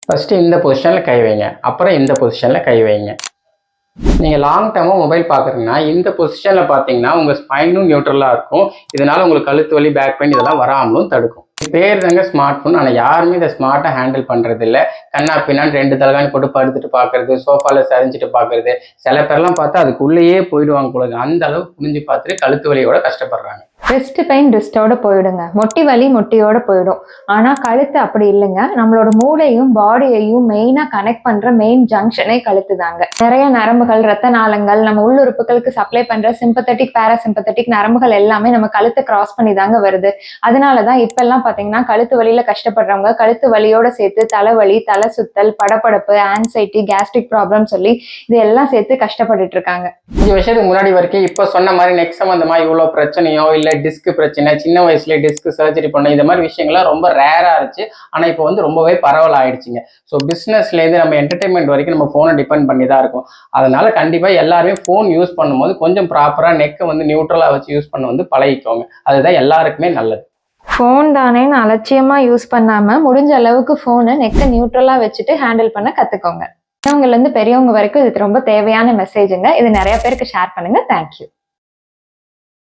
First இந்த பொசிஷனில் கை வைங்க, அப்புறம் இந்த பொசிஷனில் கை வைங்க. நீங்கள் லாங் டேர்மாக மொபைல் பார்க்குறீங்கன்னா இந்த பொசிஷனில் பார்த்தீங்கன்னா உங்கள் ஸ்பைனும் நியூட்ரலாக இருக்கும். இதனால் உங்களுக்கு கழுத்து வலி, பேக் பெயின் இதெல்லாம் வராமலும் தடுக்கும். பேர் தாங்க ஸ்மார்ட் ஃபோன். ஆனால் யாருமே இதை ஸ்மார்ட்டாக ஹேண்டில் பண்ணுறது இல்லை. கண்ணா பின்னான்னு 2 தலைகாணி போட்டு படுத்துட்டு பார்க்குறது, சோஃபாவில் சரிஞ்சிட்டு பார்க்குறது. சில பேர்லாம் பார்த்தா அதுக்குள்ளேயே போயிடுவாங்க போல. அந்த அளவுக்கு புரிஞ்சு பார்த்துட்டு கழுத்து வலியோட கஷ்டப்படுறாங்க. ரெஸ்ட் பெயின் ரெஸ்டோட போயிடுங்க, முட்டி வலி முட்டியோட போயிடும். ஆனா கழுத்து அப்படி இல்லைங்க. நம்மளோட மூளையும் பாடியையும் மெயினா கனெக்ட் பண்ற மெயின் ஜங்ஷனே கழுத்து தாங்க. நிறைய நரம்புகள், ரத்த நாளங்கள், நம்ம உள்ளுறுப்புகளுக்கு சப்ளை பண்ற சிம்பத்தட்டிக், பாராசிம்பத்தட்டிக் நரம்புகள் எல்லாமே நம்ம கழுத்தை கிராஸ் பண்ணி தாங்க வருது. அதனாலதான் இப்ப எல்லாம் பாத்தீங்கன்னா கழுத்து வலியில கஷ்டப்படுறவங்க கழுத்து வலியோட சேர்த்து தலைவலி, தலை சுத்தல், படபடப்பு, ஆன்சைட்டி, கேஸ்ட்ரிக் ப்ராப்ளம் சொல்லி இது எல்லாம் சேர்த்து கஷ்டப்பட்டுட்டு இருக்காங்க. 5 வருஷத்துக்கு முன்னாடி வரைக்கும் இப்ப சொன்ன மாதிரி நெக் சம்பந்தமா இவ்வளவு பிரச்சனையோ இல்ல டிஸ்க் பிரச்சனை, சின்ன வயசுல டிஸ்க் சர்ஜரி பண்ண, இந்த மாதிரி விஷயங்கள்லாம் ரொம்ப ரேரா இருந்துச்சு. ஆனா இப்போ வந்து ரொம்பவே பரவல் ஆயிடுச்சுங்க. ஸோ பிசினஸ்ல இருந்து நம்ம என்டர்டைன்மெண்ட் வரைக்கும் நம்ம போனை டிபெண்ட் பண்ணி தான் இருக்கும். அதனால கண்டிப்பா எல்லாருமே போன் யூஸ் பண்ணும்போது கொஞ்சம் ப்ராப்பரா நெக்கை வந்து நியூட்ரலா வச்சு யூஸ் பண்ண வந்து பழகிக்கோங்க. அதுதான் எல்லாருக்குமே நல்லது. ஃபோன் தானேன்னு அலட்சியமா யூஸ் பண்ணாம முடிஞ்ச அளவுக்கு ஃபோனை நெக்கை நியூட்ரலா வச்சுட்டு ஹேண்டில் பண்ண கத்துக்கோங்க. சின்னவங்கல இருந்து பெரியவங்க வரைக்கும் இது ரொம்ப தேவையான மெசேஜுங்க. இது நிறைய பேருக்கு ஷேர் பண்ணுங்க. தேங்க்யூ.